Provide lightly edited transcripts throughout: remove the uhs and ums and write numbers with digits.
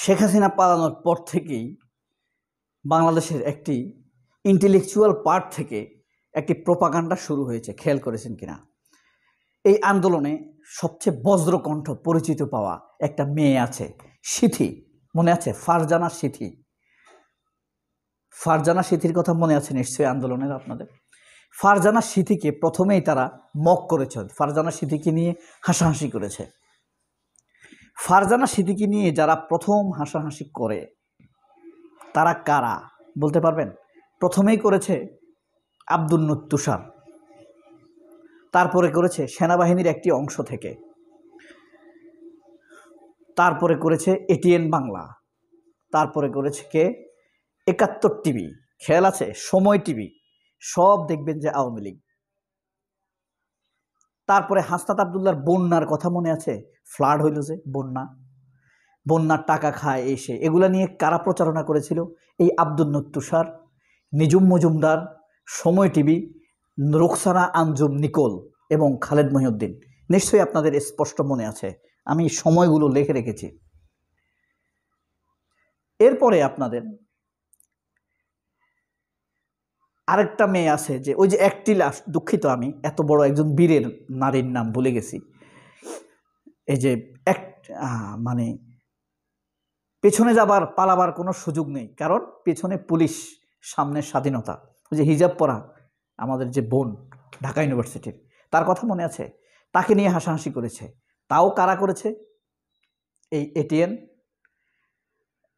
শেখ হাসিনা পালানোর পর থেকেই বাংলাদেশের একটি ইন্টেলেকচুয়াল পার্ট থেকে একটি প্রোপাগান্ডা শুরু হয়েছে, খেয়াল করেছেন কিনা? এই আন্দোলনে সবচেয়ে বজ্রকণ্ঠ পরিচিত পাওয়া একটা মেয়ে আছে, সিথি, মনে আছে? ফারজানা সিথির কথা মনে আছে নিশ্চয়ই আন্দোলনের আপনাদের। ফারজানা সিথিকে প্রথমেই তারা মক করেছে, ফারজানা সিথিকে নিয়ে হাসাহাসি করেছে। ফারজানা সিথিকে নিয়ে যারা প্রথম হাসাহাসি করে তারা কারা বলতে পারবেন? প্রথমেই করেছে আব্দুল নূর তুষার, তারপরে করেছে সেনাবাহিনীর একটি অংশ থেকে, তারপরে করেছে এটিএন বাংলা, তারপরে করেছে কে? ৭১ টিভি, খেয়াল আছে? সময় টিভি, সব দেখবেন যে আওয়ামী লীগ। তারপরে হাসনাত আবদুল্লাহর বন্যার কথা মনে আছে? ফ্লাড হইল যে বন্যার টাকা খায় এসে, এগুলা নিয়ে কারা প্রচারণা করেছিল? এই আব্দুল নূর তুষার, নিজুম মজুমদার, সময় টিভি, রুকসানা আঞ্জুম নিকোল এবং খালেদ মহিউদ্দিন। নিশ্চয়ই আপনাদের স্পষ্ট মনে আছে, আমি সময়গুলো লিখে রেখেছি। এরপরে আপনাদের আরেকটা মেয়ে আছে, যে ওই যে একটি লাশ, দুঃখিত আমি এত বড় একজন বীরের নারীর নাম ভুলে গেছি, এই যে মানে পেছনে যাবার পালাবার কোনো সুযোগ নেই, কারণ পেছনে পুলিশ, সামনে স্বাধীনতা। ওই যে হিজাব পরা আমাদের যে বোন ঢাকা ইউনিভার্সিটির, তার কথা মনে আছে? তাকে নিয়ে হাসাহাসি করেছে। তাও কারা করেছে? এই এটিএন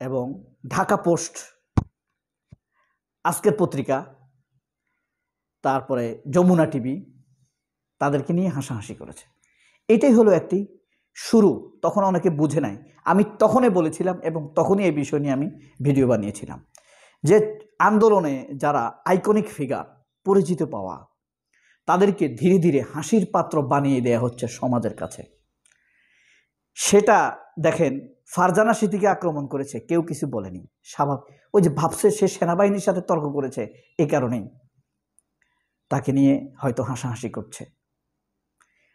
এবং ঢাকা পোস্ট, আজকের পত্রিকা, তারপরে যমুনা টিভি, তাদেরকে নিয়ে হাসাহাসি করেছে। এটাই হলো একটি শুরু। তখন অনেকে বুঝে নাই, আমি তখনই বলেছিলাম এবং তখনই এই বিষয় নিয়ে আমি ভিডিও বানিয়েছিলাম, যে আন্দোলনে যারা আইকনিক ফিগার, পরিচিত পাওয়া, তাদেরকে ধীরে ধীরে হাসির পাত্র বানিয়ে দেয়া হচ্ছে সমাজের কাছে। সেটা দেখেন, ফারজানা সিথিকে আক্রমণ করেছে, কেউ কিছু বলেনি, স্বাভাবিক। ওই যে ভাবছে সে সেনাবাহিনীর সাথে তর্ক করেছে, এই কারণেই তাকে নিয়ে হয়তো হাসাহাসি করছে।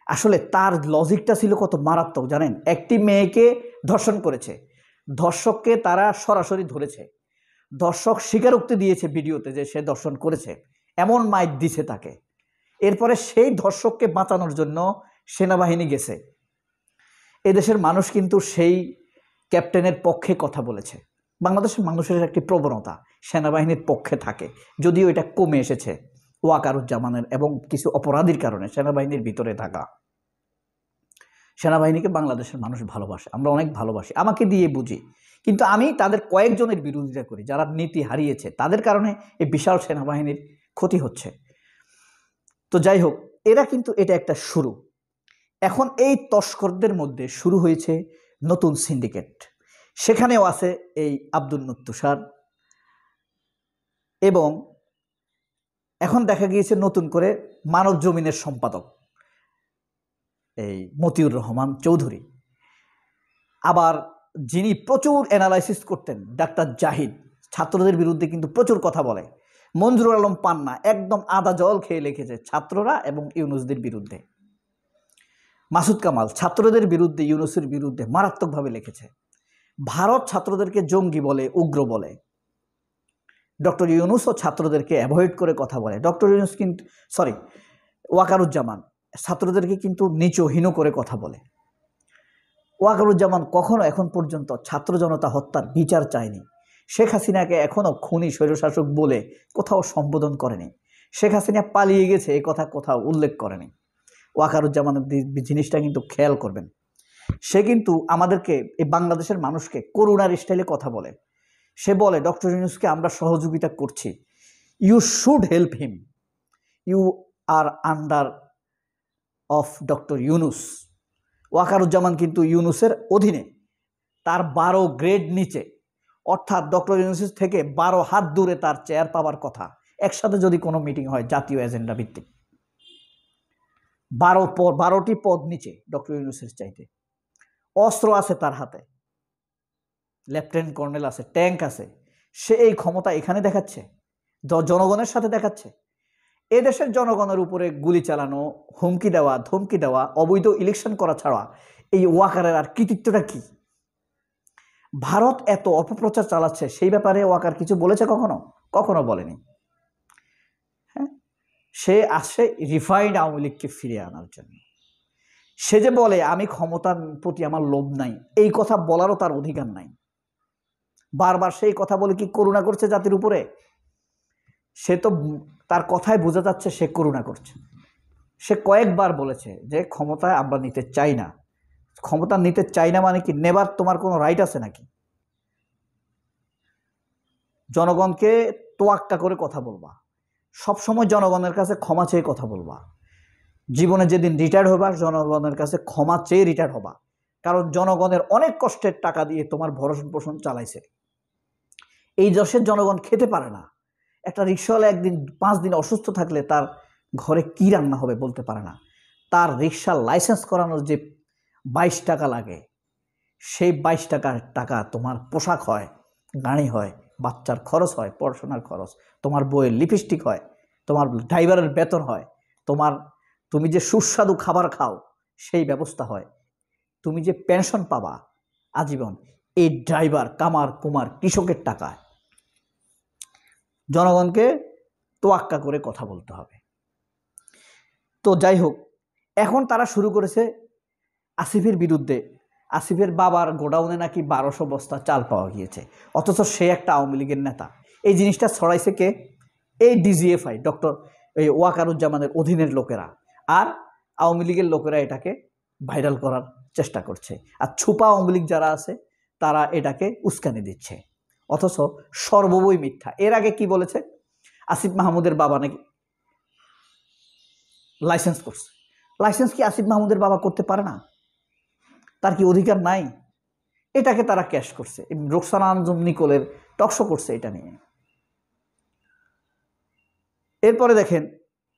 আসলে তার লজিকটা ছিল কত মারাত্মক জানেন? একটি মেয়েকে ধর্ষণ করেছে, ধর্ষককে তারা সরাসরি ধরেছে, ধর্ষক স্বীকারোক্তি দিয়েছে ভিডিওতে যে সে ধর্ষণ করেছে, এমন মাইক দিছে তাকে। এরপরে সেই ধর্ষককে বাঁচানোর জন্য সেনাবাহিনী গেছে। এদেশের মানুষ কিন্তু সেই ক্যাপ্টেনের পক্ষে কথা বলেছে। বাংলাদেশের মানুষের একটি প্রবণতা সেনাবাহিনীর পক্ষে থাকে, যদিও এটা কমে এসেছে ওয়াকারুজ্জামানের এবং কিছু অপরাধীর কারণে সেনাবাহিনীর ভিতরে থাকা। সেনাবাহিনীকে বাংলাদেশের মানুষ ভালোবাসে, আমরা অনেক ভালোবাসি, আমাকে দিয়ে বুঝি, কিন্তু আমি তাদের কয়েকজনের বিরোধিতা করি যারা নীতি হারিয়েছে, তাদের কারণে এই বিশাল সেনাবাহিনীর ক্ষতি হচ্ছে। তো যাই হোক, এরা কিন্তু এটা একটা শুরু। এখন এই তস্করদের মধ্যে শুরু হয়েছে নতুন সিন্ডিকেট, সেখানেও আছে এই আব্দুল নূর তুষার, এবং এখন দেখা গিয়েছে নতুন করে মানব জমিনের সম্পাদক এই মতিউর রহমান চৌধুরী, আবার যিনি প্রচুর অ্যানালাইসিস করতেন ডাক্তার জাহিদ, ছাত্রদের বিরুদ্ধে কিন্তু প্রচুর কথা বলে। মঞ্জুরুল আলম পান্না একদম আদা জল খেয়ে লিখেছে ছাত্ররা এবং ইউনুসদের বিরুদ্ধে। মাসুদ কামাল ছাত্রদের বিরুদ্ধে, ইউনুসের বিরুদ্ধে মারাত্মকভাবে লিখেছে। ভারত ছাত্রদেরকে জঙ্গি বলে, উগ্র বলে। ডক্টর ইউনুসও ছাত্রদেরকে অ্যাভয়েড করে কথা বলে। ডক্টর ইউনুস কিন্তু ওয়াকারুজ্জামান ছাত্রদেরকে কিন্তু নিচু হীন করে কথা বলে। ওয়াকারুজ্জামান কখনো এখন পর্যন্ত ছাত্র জনতা হত্যার বিচার চায়নি। শেখ হাসিনাকে এখনো খুনি স্বৈরশাসক বলে কোথাও সম্বোধন করেনি। শেখ হাসিনা পালিয়ে গেছে এ কথা কোথাও উল্লেখ করেনি। ওয়াকারুজ্জামানের জিনিসটা কিন্তু খেয়াল করবেন। সে কিন্তু আমাদেরকে, এই বাংলাদেশের মানুষকে করুণার স্টাইলে কথা বলে। সে বলে ডক্টর ইউনুসকে আমরা সহযোগিতা করছি, you should help him, you are under of doctor Yunus. Waker-uz-Zaman কিন্তু ইউনুসের অধীনে, তার 12 গ্রেড নিচে, অর্থাৎ ডক্টর ইউনুসের থেকে 12 হাত দূরে তার চেয়ার পাওয়ার কথা। একসাথে যদি কোনো মিটিং হয় জাতীয় এজেন্ডা ভিত্তিক, 12টি পদ নিচে ডক্টর ইউনুসের চাইতে। অস্ত্র আছে তার হাতে, লেফটেন্যান্ট কর্নেল আছে, ট্যাঙ্ক আছে। সে এই ক্ষমতা এখানে দেখাচ্ছে, জনগণের সাথে দেখাচ্ছে। এদেশের জনগণের উপরে গুলি চালানো, হুমকি দেওয়া, ধমকি দেওয়া, অবৈধ ইলেকশন করা ছাড়া এই ওয়াকারের আর কৃতিত্বটা কি? ভারত এত অপপ্রচার চালাচ্ছে সেই ব্যাপারে ওয়াকার কিছু বলেছে কখনো? কখনো বলেনি। হ্যাঁ, সে আসে রিফাইন্ড আওয়ামী লীগকে ফিরিয়ে আনার জন্য। সে যে বলে আমি ক্ষমতার প্রতি আমার লোভ নাই, এই কথা বলারও তার অধিকার নাই। বারবার সেই কথা বলে কি করুণা করছে জাতির উপরে? সে তো তার কথায় বোঝা যাচ্ছে সে করুণা করছে। সে কয়েকবার বলেছে যে ক্ষমতা আমরা নিতে চাই না। ক্ষমতা নিতে চাই না মানে কি? নেবার তোমার কোনো রাইট আছে নাকি? জনগণকে তোয়াক্কা করে কথা বলবা, সবসময় জনগণের কাছে ক্ষমা চেয়ে কথা বলবা। জীবনে যেদিন রিটায়ার হবা জনগণের কাছে ক্ষমা চেয়ে রিটায়ার হবা, কারণ জনগণের অনেক কষ্টের টাকা দিয়ে তোমার ভরণ পোষণ চালাইছে। এই দেশের জনগণ খেতে পারে না। একটা রিক্সাওয়ালা একদিন 5 দিন অসুস্থ থাকলে তার ঘরে কি রান্না হবে বলতে পারে না। তার রিক্সা লাইসেন্স করানোর যে 22 টাকা লাগে, সেই 22 টাকা তোমার পোশাক হয়, গাড়ি হয়, বাচ্চার খরচ হয়, পড়াশোনার খরচ, তোমার বইয়ের লিপস্টিক হয়, তোমার ড্রাইভারের বেতন হয়, তুমি যে সুস্বাদু খাবার খাও সেই ব্যবস্থা হয়, তুমি যে পেনশন পাবা আজীবন, এই ড্রাইভার কামার কুমার কৃষকের টাকায়। জনগণকে তোয়াক্কা করে কথা বলতে হবে। তো যাই হোক, এখন তারা শুরু করেছে আসিফের বিরুদ্ধে। আসিফের বাবার গোডাউনে নাকি 1200 বস্তা চাল পাওয়া গিয়েছে, অথচ সে একটা আওয়ামী লীগের নেতা। এই জিনিসটা ছড়াইছে কে? এই ডিজিএফআই, ডক্টর ওয়াকারুজ্জামানের অধীনের লোকেরা, আর আওয়ামী লীগের লোকেরা এটাকে ভাইরাল করার চেষ্টা করছে। আর ছুপা আওয়ামী লীগ যারা আছে তারা এটাকে উস্কানি দিচ্ছে, অথচ সর্ববই মিথ্যা। এর আগে কি বলেছে? আসিফ মাহমুদের বাবা নাকি লাইসেন্স করছে। লাইসেন্স কি আসিফ মাহমুদের বাবা করতে পারে না? তার কি অধিকার নাই? এটাকে তারা ক্যাশ করছে। রোকসানা আঞ্জুম নিকোলের টকশো করছে এটা নিয়ে। এরপরে দেখেন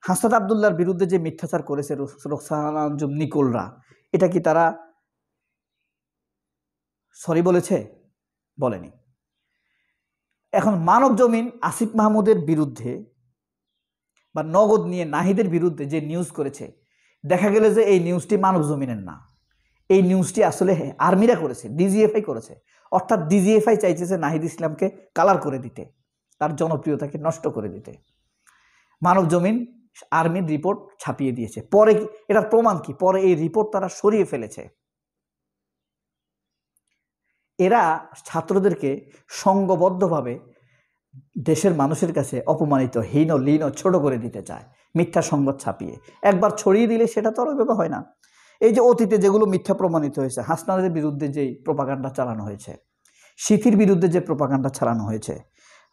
হাসনাত আবদুল্লাহর বিরুদ্ধে যে মিথ্যাচার করেছে রোকসানা আঞ্জুম নিকোলরা, এটা কি তারা সরি বলেছে? বলেনি। এখন মানব জমিন আসিফ মাহমুদের বিরুদ্ধে বা নগদ নিয়ে নাহিদের বিরুদ্ধে যে নিউজ করেছে, দেখা গেল যে এই নিউজটি মানব জমিনের না, এই নিউজটি আসলে আর্মিরা করেছে, ডিজিএফআই করেছে। অর্থাৎ ডিজিএফআই চাইছে নাহিদ ইসলামকে কালার করে দিতে, তার জনপ্রিয়তাকে নষ্ট করে দিতে। মানব জমিন আর্মির রিপোর্ট ছাপিয়ে দিয়েছে। পরে এটার প্রমাণ কি? পরে এই রিপোর্ট তারা সরিয়ে ফেলেছে। এরা ছাত্রদেরকে সংঘবদ্ধভাবে দেশের মানুষের কাছে অপমানিত, হীন লীন ছোট করে দিতে চায় মিথ্যা সংবাদ ছাপিয়ে। একবার ছড়িয়ে দিলে সেটা তো আর ওইভাবে হয় না। এই যে অতীতে যেগুলো মিথ্যা প্রমাণিত হয়েছে, হাসনাতের বিরুদ্ধে যেই প্রোপাগান্ডা চালানো হয়েছে, সিথির বিরুদ্ধে যে প্রোপাগান্ডা চালানো হয়েছে,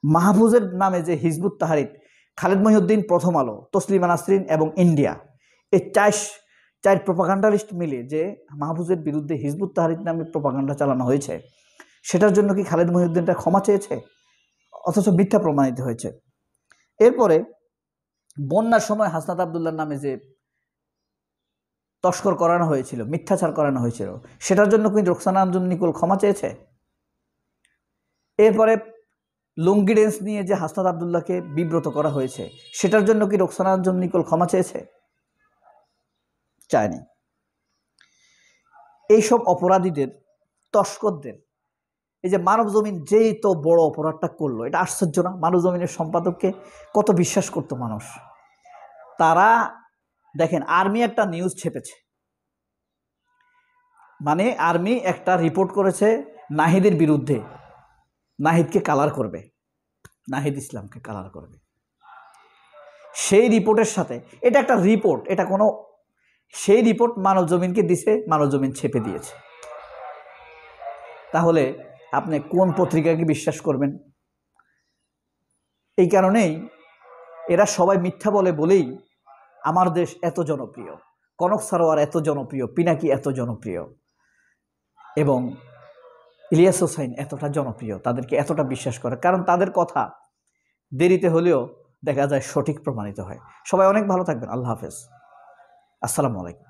মাহফুজের নামে যে হিজবুত তাহরির, খালেদ মহিউদ্দিন, প্রথম আলো, তসলিমা নাসরিন এবং ইন্ডিয়া, এই চার প্রোপাগান্ডালিস্ট মিলে যে মাহফুজের বিরুদ্ধে হিজবুত তাহরির নামে প্রোপাগান্ডা চালানো হয়েছে, সেটার জন্য কি খালেদ মহিউদ্দিনটা ক্ষমা চেয়েছে? অথচ মিথ্যা প্রমাণিত হয়েছে। এরপরে বন্যার সময় হাসনাত আবদুল্লাহর নামে যে তস্কর করানো হয়েছিল, মিথ্যাচার করানো হয়েছিল, সেটার জন্য কিন্তু রোকসানা আঞ্জুম নিকোল ক্ষমা চেয়েছে। এরপরে লুঙ্গি ড্যান্স নিয়ে যে হাসনাত আবদুল্লাহকে বিব্রত করা হয়েছে, সেটার জন্য কি রোকসানা আঞ্জুম নিকোল ক্ষমা চেয়েছে? চায়নি। এইসব অপরাধীদের, তস্করদের, এই যে মানব জমিন যেই তো বড় অপরাধটা করলো, এটা আশ্চর্য না? মানব জমিনের সম্পাদককে কত বিশ্বাস করতো মানুষ। তারা দেখেন আর্মি একটা নিউজ ছেপেছে, মানে আর্মি একটা রিপোর্ট করেছে নাহিদের বিরুদ্ধে, নাহিদকে কালার করবে, নাহিদ ইসলামকে কালার করবে। সেই রিপোর্টের সাথে এটা একটা রিপোর্ট, এটা কোনো, সেই রিপোর্ট মানব জমিনকে দিছে, মানব জমিন ছেপে দিয়েছে। তাহলে আপনি কোন পত্রিকাকে বিশ্বাস করবেন? এই কারণেই এরা সবাই মিথ্যা বলে বলেই আমার দেশ এত জনপ্রিয়, কনক সারোয়ার এত জনপ্রিয়, পিনাকি এত জনপ্রিয়, এবং ইলিয়াস হোসাইন এতটা জনপ্রিয়, তাদেরকে এতটা বিশ্বাস করে, কারণ তাদের কথা দেরিতে হলেও দেখা যায় সঠিক প্রমাণিত হয়। সবাই অনেক ভালো থাকবেন। আল্লাহ হাফেজ। আসসালামু আলাইকুম।